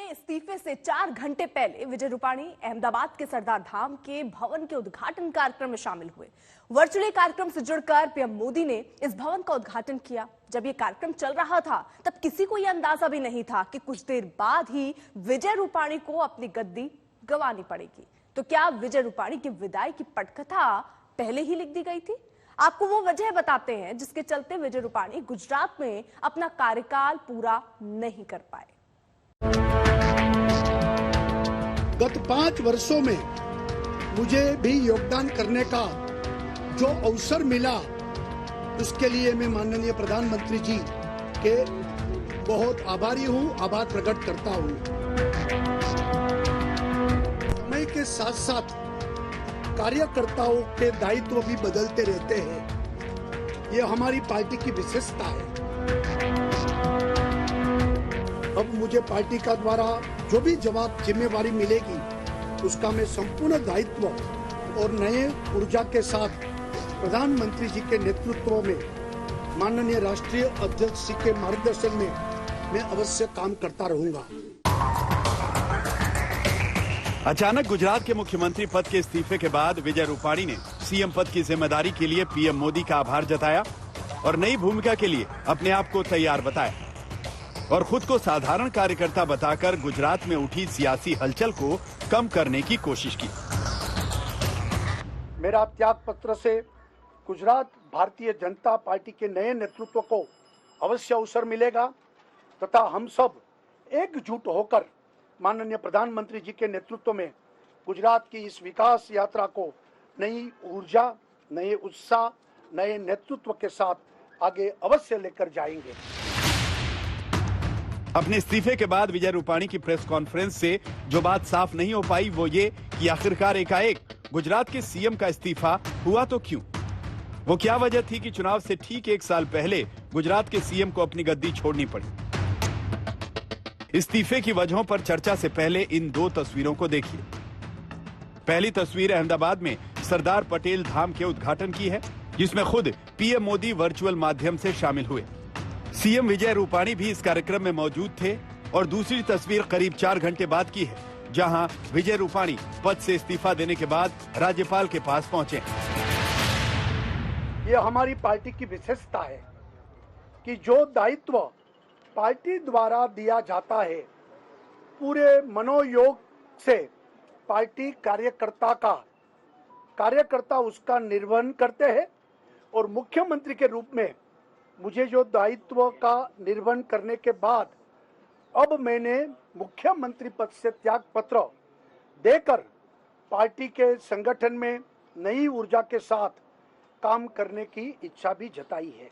इस्तीफे से 4 घंटे पहले विजय रूपाणी अहमदाबाद के सरदार धाम के भवन के उद्घाटन कार्यक्रम में शामिल हुए। वर्चुअली कार्यक्रम से जुड़कर पीएम मोदी ने इस भवन का उद्घाटन किया। जब ये कार्यक्रम चल रहा था तब किसी को यह अंदाजा भी नहीं था कि कुछ देर बाद ही विजय रूपाणी को अपनी गद्दी गंवानी पड़ेगी। तो क्या विजय रूपाणी की विदाई की पटकथा पहले ही लिख दी गई थी? आपको वो वजह बताते हैं जिसके चलते विजय रूपाणी गुजरात में अपना कार्यकाल पूरा नहीं कर पाए। गत 5 वर्षों में मुझे भी योगदान करने का जो अवसर मिला, उसके लिए मैं माननीय प्रधानमंत्री जी के बहुत आभारी हूं, आभार प्रकट करता हूं। समय के साथ साथ कार्यकर्ताओं के दायित्व भी बदलते रहते हैं। ये हमारी पार्टी की विशेषता है। अब मुझे पार्टी का द्वारा जो भी जिम्मेवारी मिलेगी, उसका मैं संपूर्ण दायित्व और नए ऊर्जा के साथ प्रधानमंत्री जी के नेतृत्व में, माननीय राष्ट्रीय अध्यक्ष जी के मार्गदर्शन में मैं अवश्य काम करता रहूंगा। अचानक गुजरात के मुख्यमंत्री पद के इस्तीफे के बाद विजय रूपाणी ने सीएम पद की जिम्मेदारी के लिए पीएम मोदी का आभार जताया और नई भूमिका के लिए अपने आप को तैयार बताया और खुद को साधारण कार्यकर्ता बताकर गुजरात में उठी सियासी हलचल को कम करने की कोशिश की। मेरा त्याग पत्र से गुजरात भारतीय जनता पार्टी के नए नेतृत्व को अवश्य अवसर मिलेगा तथा हम सब एकजुट होकर माननीय प्रधानमंत्री जी के नेतृत्व में गुजरात की इस विकास यात्रा को नई ऊर्जा, नए उत्साह, नए नेतृत्व के साथ आगे अवश्य लेकर जाएंगे। अपने इस्तीफे के बाद विजय रूपाणी की प्रेस कॉन्फ्रेंस से जो बात साफ नहीं हो पाई वो ये कि आखिरकार एकाएक गुजरात के सीएम का इस्तीफा हुआ तो क्यों? वो क्या वजह थी कि चुनाव से ठीक 1 साल पहले गुजरात के सीएम को अपनी गद्दी छोड़नी पड़ी? इस्तीफे की वजहों पर चर्चा से पहले इन 2 तस्वीरों को देखिए। पहली तस्वीर अहमदाबाद में सरदार पटेल धाम के उद्घाटन की है, जिसमें खुद पीएम मोदी वर्चुअल माध्यम से शामिल हुए। सीएम विजय रूपाणी भी इस कार्यक्रम में मौजूद थे। और दूसरी तस्वीर करीब 4 घंटे बाद की है, जहां विजय रूपाणी पद से इस्तीफा देने के बाद राज्यपाल के पास पहुंचे। ये हमारी पार्टी की विशेषता है कि जो दायित्व पार्टी द्वारा दिया जाता है, पूरे मनोयोग से पार्टी कार्यकर्ता उसका निर्वहन करते हैं। और मुख्यमंत्री के रूप में मुझे जो दायित्व का निर्वहन करने के बाद अब मैंने मुख्यमंत्री पद से त्याग पत्र देकर पार्टी के संगठन में नई ऊर्जा के साथ काम करने की इच्छा भी जताई है।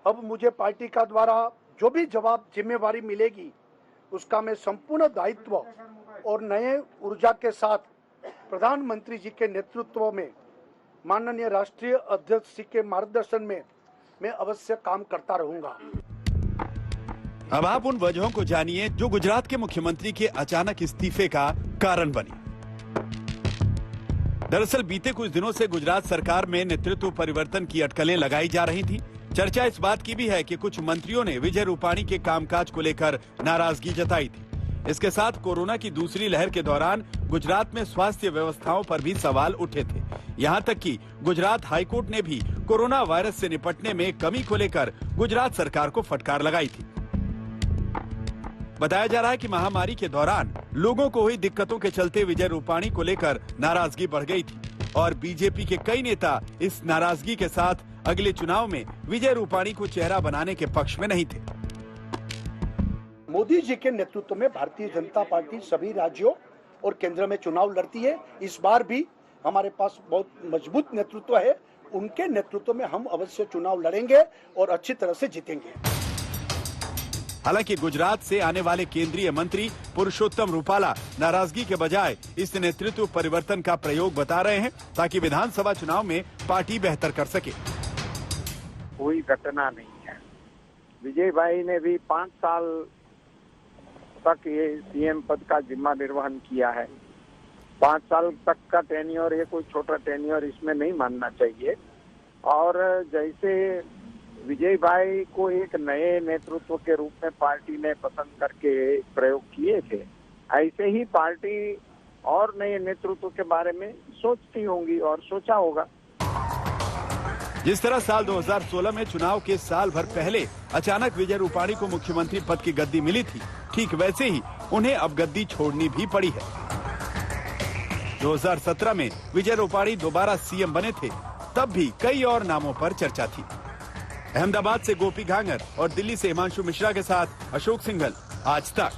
अब मुझे पार्टी का द्वारा जो भी जिम्मेवारी मिलेगी, उसका मैं संपूर्ण दायित्व और नए ऊर्जा के साथ प्रधानमंत्री जी के नेतृत्व में, माननीय राष्ट्रीय अध्यक्ष जी के मार्गदर्शन में मैं अवश्य काम करता रहूंगा। अब आप उन वजहों को जानिए जो गुजरात के मुख्यमंत्री के अचानक इस्तीफे का कारण बनी। दरअसल बीते कुछ दिनों से गुजरात सरकार में नेतृत्व परिवर्तन की अटकलें लगाई जा रही थी। चर्चा इस बात की भी है कि कुछ मंत्रियों ने विजय रूपाणी के कामकाज को लेकर नाराजगी जताई थी। इसके साथ कोरोना की दूसरी लहर के दौरान गुजरात में स्वास्थ्य व्यवस्थाओं पर भी सवाल उठे थे। यहां तक कि गुजरात हाईकोर्ट ने भी कोरोना वायरस से निपटने में कमी को लेकर गुजरात सरकार को फटकार लगाई थी। बताया जा रहा है कि महामारी के दौरान लोगों को हुई दिक्कतों के चलते विजय रूपाणी को लेकर नाराजगी बढ़ गई थी और बीजेपी के कई नेता इस नाराजगी के साथ अगले चुनाव में विजय रूपाणी को चेहरा बनाने के पक्ष में नहीं थे। मोदी जी के नेतृत्व में भारतीय जनता पार्टी सभी राज्यों और केंद्र में चुनाव लड़ती है। इस बार भी हमारे पास बहुत मजबूत नेतृत्व है। उनके नेतृत्व में हम अवश्य चुनाव लड़ेंगे और अच्छी तरह से जीतेंगे। हालांकि गुजरात से आने वाले केंद्रीय मंत्री पुरुषोत्तम रूपाला नाराजगी के बजाय इस नेतृत्व परिवर्तन का प्रयोग बता रहे हैं ताकि विधानसभा चुनाव में पार्टी बेहतर कर सके। कोई घटना नहीं है। विजय भाई ने भी 5 साल तक ये सीएम पद का जिम्मा निर्वहन किया है। 5 साल तक का टेन्योर, ये कोई छोटा टेन्योर इसमें नहीं मानना चाहिए। और जैसे विजय भाई को एक नए नेतृत्व के रूप में पार्टी ने पसंद करके प्रयोग किए सोचते थे, ऐसे ही पार्टी और नए नेतृत्व के बारे में सोचती होंगी और सोचा होगा। जिस तरह साल 2016 में चुनाव के साल भर पहले अचानक विजय रूपाणी को मुख्यमंत्री पद की गद्दी मिली थी, ठीक वैसे ही उन्हें अब गद्दी छोड़नी भी पड़ी है। 2017 में विजय रूपाणी दोबारा सीएम बने थे, तब भी कई और नामों पर चर्चा थी। अहमदाबाद से गोपी घांगर और दिल्ली से हिमांशु मिश्रा के साथ अशोक सिंघल, आज तक।